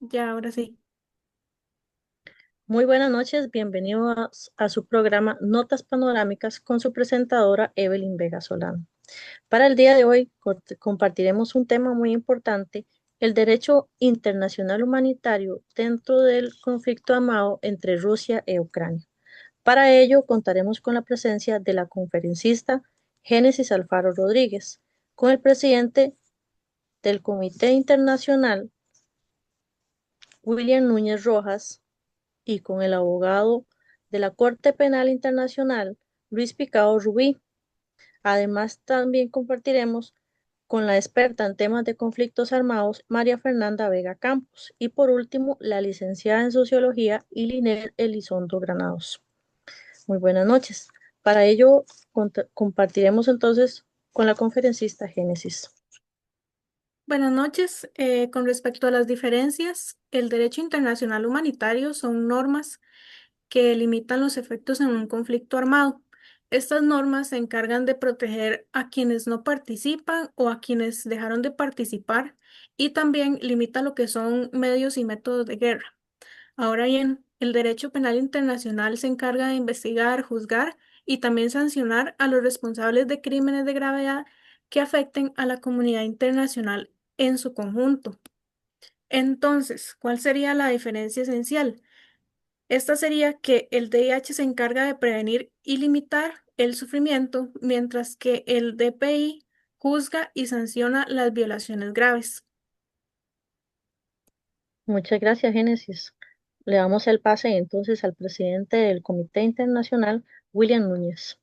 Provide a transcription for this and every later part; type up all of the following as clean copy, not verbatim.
Ya, ahora sí. Muy buenas noches, bienvenidos a su programa Notas Panorámicas con su presentadora Evelyn Vega Solano. Para el día de hoy compartiremos un tema muy importante, el derecho internacional humanitario dentro del conflicto armado entre Rusia e Ucrania. Para ello contaremos con la presencia de la conferencista Génesis Alfaro Rodríguez, con el presidente del Comité Internacional William Núñez Rojas y con el abogado de la Corte Penal Internacional, Luis Picado Rubí. Además, también compartiremos con la experta en temas de conflictos armados, María Fernanda Vega Campos, y por último, la licenciada en Sociología, Ilinet Elizondo Granados. Muy buenas noches. Para ello, compartiremos entonces con la conferencista Génesis. Buenas noches. Con respecto a las diferencias, el derecho internacional humanitario son normas que limitan los efectos en un conflicto armado. Estas normas se encargan de proteger a quienes no participan o a quienes dejaron de participar y también limita lo que son medios y métodos de guerra. Ahora bien, el derecho penal internacional se encarga de investigar, juzgar y también sancionar a los responsables de crímenes de gravedad que afecten a la comunidad internacional en su conjunto. Entonces, ¿cuál sería la diferencia esencial? Esta sería que el DIH se encarga de prevenir y limitar el sufrimiento, mientras que el DPI juzga y sanciona las violaciones graves. Muchas gracias, Génesis. Le damos el pase entonces al presidente del Comité Internacional, William Núñez.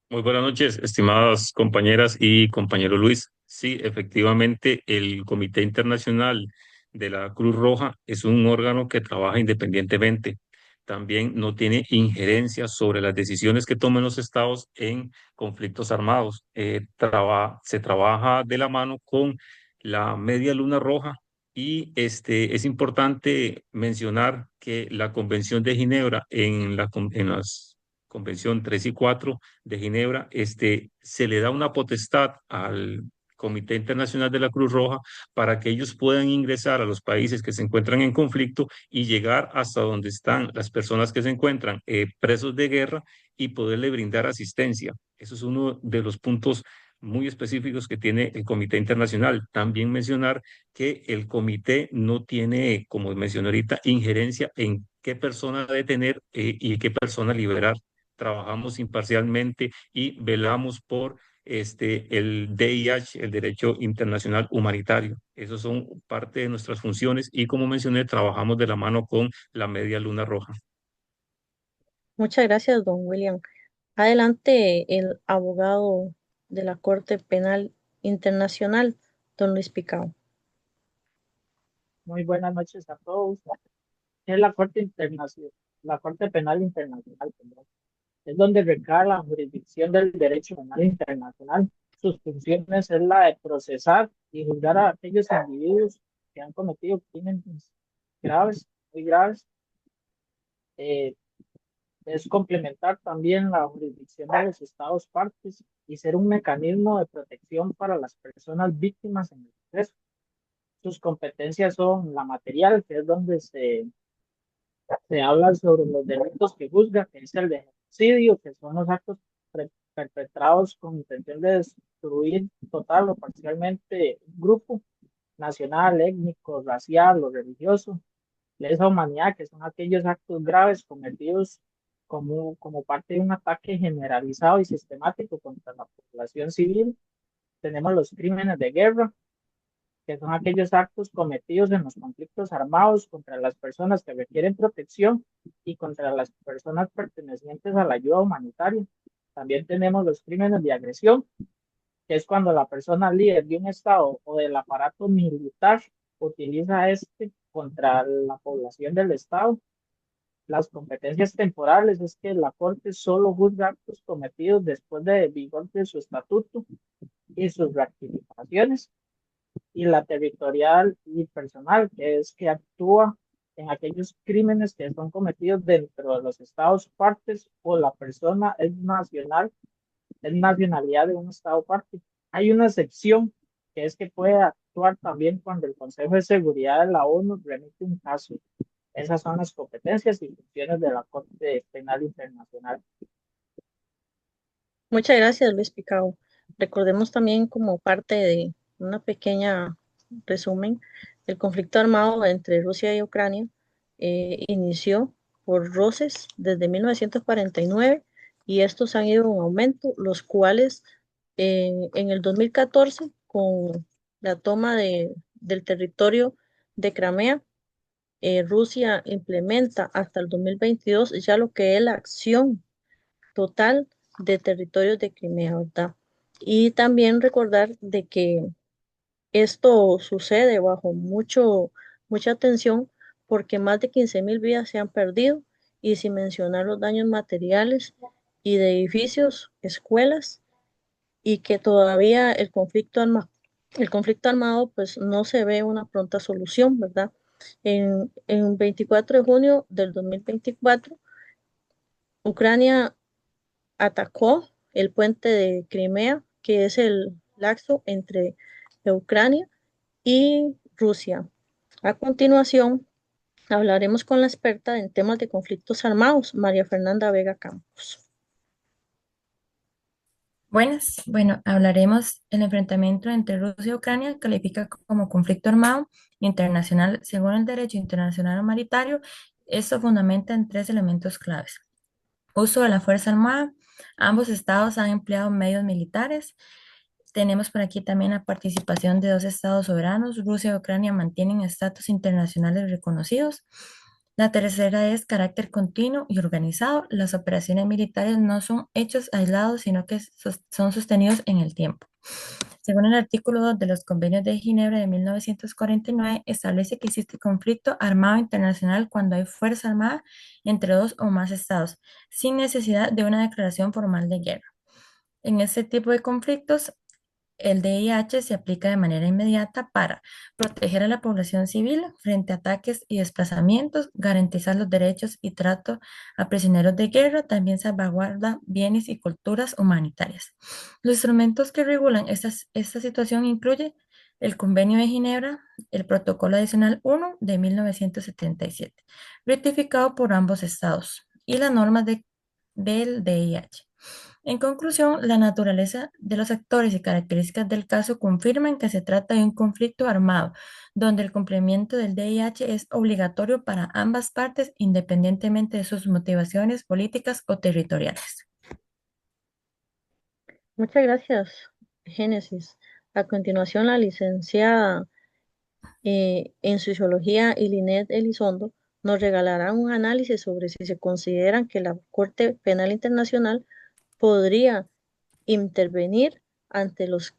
Muy buenas noches, estimadas compañeras y compañero Luis. Sí, efectivamente, el Comité Internacional de la Cruz Roja es un órgano que trabaja independientemente. También no tiene injerencia sobre las decisiones que tomen los estados en conflictos armados. Se trabaja de la mano con la Media Luna Roja y es importante mencionar que la Convención de Ginebra en las Convención 3 y 4 de Ginebra, se le da una potestad al Comité Internacional de la Cruz Roja para que ellos puedan ingresar a los países que se encuentran en conflicto y llegar hasta donde están las personas que se encuentran presos de guerra y poderle brindar asistencia. Eso es uno de los puntos muy específicos que tiene el Comité Internacional. También mencionar que el comité no tiene, como mencioné ahorita, injerencia en qué persona detener y qué persona liberar. Trabajamos imparcialmente y velamos por el DIH, el Derecho Internacional Humanitario. Esos son parte de nuestras funciones y como mencioné, trabajamos de la mano con la Media Luna Roja. Muchas gracias, don William. Adelante, el abogado de la Corte Penal Internacional, don Luis Picao. Muy buenas noches a todos. Es la Corte Internacional, la Corte Penal Internacional, perdón. Es donde recae la jurisdicción del derecho penal internacional. Sus funciones es la de procesar y juzgar a aquellos individuos que han cometido crímenes graves, muy graves. Eh, es complementar también la jurisdicción de los estados partes y ser un mecanismo de protección para las personas víctimas en el proceso. Sus competencias son la material, que es donde se habla sobre los delitos que juzga, que es el de genocidio, que son los actos perpetrados con intención de destruir total o parcialmente un grupo nacional, étnico, racial o religioso. Lesa humanidad, que son aquellos actos graves cometidos como parte de un ataque generalizado y sistemático contra la población civil. Tenemos los crímenes de guerra, que son aquellos actos cometidos en los conflictos armados contra las personas que requieren protección y contra las personas pertenecientes a la ayuda humanitaria. También tenemos los crímenes de agresión, que es cuando la persona líder de un Estado o del aparato militar utiliza contra la población del Estado. Las competencias temporales es que la Corte solo juzga actos cometidos después de vigor de su estatuto y sus rectificaciones, y la territorial y personal, que es que actúa en aquellos crímenes que son cometidos dentro de los estados partes o la persona es nacional, es nacionalidad de un estado parte. Hay una excepción que es que puede actuar también cuando el Consejo de Seguridad de la ONU remite un caso. Esas son las competencias y funciones de la Corte Penal Internacional. Muchas gracias, Luis Picao. Recordemos también como parte de una pequeña resumen, el conflicto armado entre Rusia y Ucrania inició por roces desde 1949 y estos han ido en aumento, los cuales en el 2014, con la toma del territorio de Crimea, Rusia implementa hasta el 2022 ya lo que es la acción total de territorios de Crimea, ¿verdad? Y también recordar de que esto sucede bajo mucha tensión porque más de 15.000 vidas se han perdido y sin mencionar los daños materiales y de edificios, escuelas y que todavía el conflicto armado pues no se ve una pronta solución, ¿verdad? En 24 de junio del 2024, Ucrania atacó el puente de Crimea, que es el laxo entre Ucrania y Rusia. A continuación, hablaremos con la experta en temas de conflictos armados, María Fernanda Vega Campos. Buenas, bueno, hablaremos del enfrentamiento entre Rusia y Ucrania, califica como conflicto armado internacional según el derecho internacional humanitario. Esto fundamenta en tres elementos claves. Uso de la fuerza armada. Ambos estados han empleado medios militares. Tenemos por aquí también la participación de dos estados soberanos. Rusia y Ucrania mantienen estatus internacionales reconocidos. La tercera es carácter continuo y organizado. Las operaciones militares no son hechos aislados, sino que son sostenidos en el tiempo. Según el artículo 2 de los Convenios de Ginebra de 1949, establece que existe conflicto armado internacional cuando hay fuerza armada entre dos o más estados, sin necesidad de una declaración formal de guerra. En este tipo de conflictos, el DIH se aplica de manera inmediata para proteger a la población civil frente a ataques y desplazamientos, garantizar los derechos y trato a prisioneros de guerra, también salvaguarda bienes y culturas humanitarias. Los instrumentos que regulan esta situación incluyen el Convenio de Ginebra, el Protocolo Adicional 1 de 1977, ratificado por ambos estados, y las normas del DIH. En conclusión, la naturaleza de los actores y características del caso confirman que se trata de un conflicto armado, donde el cumplimiento del DIH es obligatorio para ambas partes, independientemente de sus motivaciones políticas o territoriales. Muchas gracias, Génesis. A continuación, la licenciada en Sociología Ilinet Elizondo nos regalará un análisis sobre si se consideran que la Corte Penal Internacional podría intervenir ante los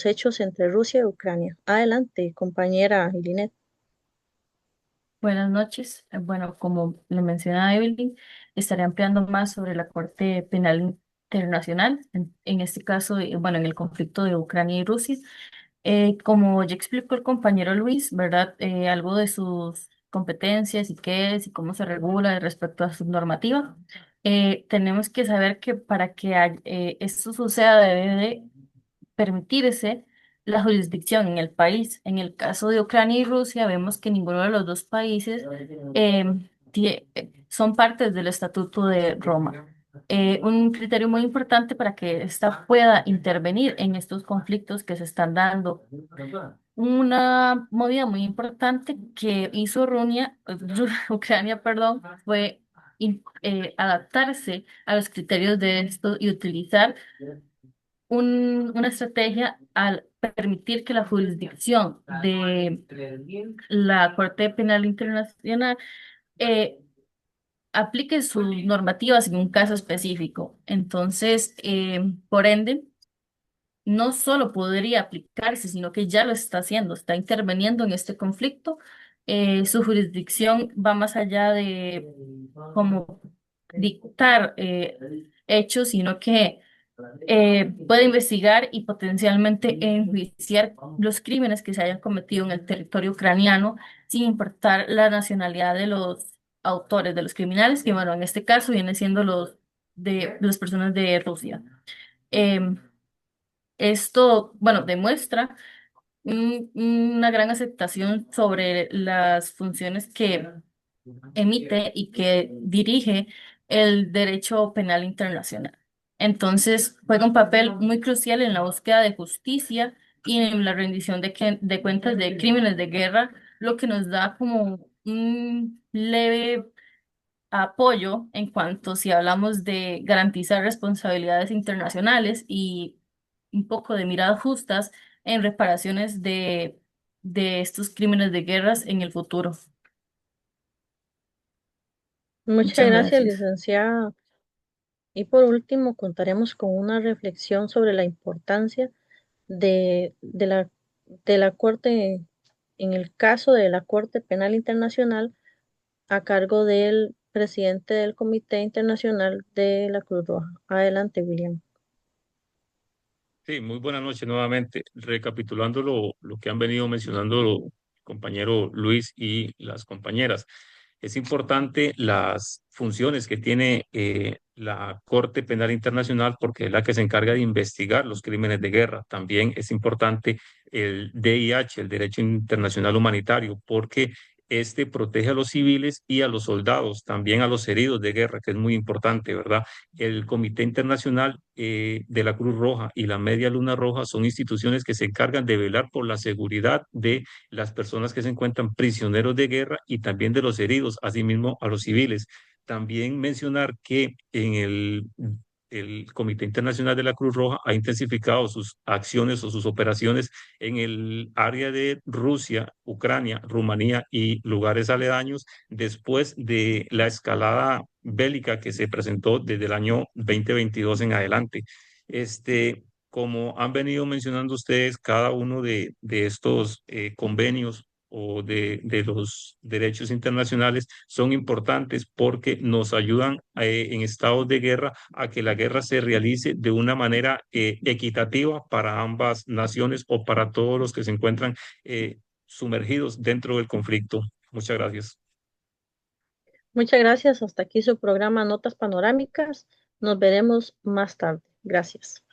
hechos entre Rusia y Ucrania. Adelante, compañera Ilinet. Buenas noches. Bueno, como le mencionaba Evelyn, estaré ampliando más sobre la Corte Penal Internacional, en este caso, bueno, en el conflicto de Ucrania y Rusia. Como ya explicó el compañero Luis, ¿verdad? Algo de sus competencias y qué es y cómo se regula respecto a su normativa. Tenemos que saber que para que esto suceda debe de permitirse la jurisdicción en el país. En el caso de Ucrania y Rusia, vemos que ninguno de los dos países son partes del Estatuto de Roma. Un criterio muy importante para que ésta pueda intervenir en estos conflictos que se están dando. Una movida muy importante que hizo Ucrania, perdón, fue adaptarse a los criterios de esto y utilizar una estrategia al permitir que la jurisdicción de la Corte Penal Internacional eh, aplique sus normativas en un caso específico. Entonces, por ende, no solo podría aplicarse, sino que ya lo está haciendo, está interviniendo en este conflicto. Su jurisdicción va más allá de como dictar hechos, sino que puede investigar y potencialmente enjuiciar los crímenes que se hayan cometido en el territorio ucraniano, sin importar la nacionalidad de los autores de los criminales, que bueno, en este caso vienen siendo los de las personas de Rusia. Em, Esto, bueno, demuestra una gran aceptación sobre las funciones que emite y que dirige el derecho penal internacional. Entonces, juega un papel muy crucial en la búsqueda de justicia y en la rendición de cuentas de crímenes de guerra, lo que nos da como un leve apoyo en cuanto si hablamos de garantizar responsabilidades internacionales y un poco de miradas justas en reparaciones de estos crímenes de guerras en el futuro. Muchas Muchas gracias, gracias. licenciada. Y por último, contaremos con una reflexión sobre la importancia de la Corte, en el caso de la Corte Penal Internacional, a cargo del presidente del Comité Internacional de la Cruz Roja. Adelante, William. Sí, muy buenas noches nuevamente. Recapitulando lo que han venido mencionando el compañero Luis y las compañeras. Es importante las funciones que tiene la Corte Penal Internacional porque es la que se encarga de investigar los crímenes de guerra. También es importante el DIH, el Derecho Internacional Humanitario, porque este protege a los civiles y a los soldados, también a los heridos de guerra, que es muy importante, ¿verdad? El Comité Internacional de la Cruz Roja y la Media Luna Roja son instituciones que se encargan de velar por la seguridad de las personas que se encuentran prisioneros de guerra y también de los heridos, asimismo a los civiles. También mencionar que en el Comité Internacional de la Cruz Roja ha intensificado sus acciones o sus operaciones en el área de Rusia, Ucrania, Rumanía y lugares aledaños después de la escalada bélica que se presentó desde el año 2022 en adelante. Como han venido mencionando ustedes, cada uno de estos convenios o de los derechos internacionales son importantes porque nos ayudan en estados de guerra a que la guerra se realice de una manera equitativa para ambas naciones o para todos los que se encuentran sumergidos dentro del conflicto. Muchas gracias. Muchas gracias. Hasta aquí su programa Notas Panorámicas. Nos veremos más tarde. Gracias.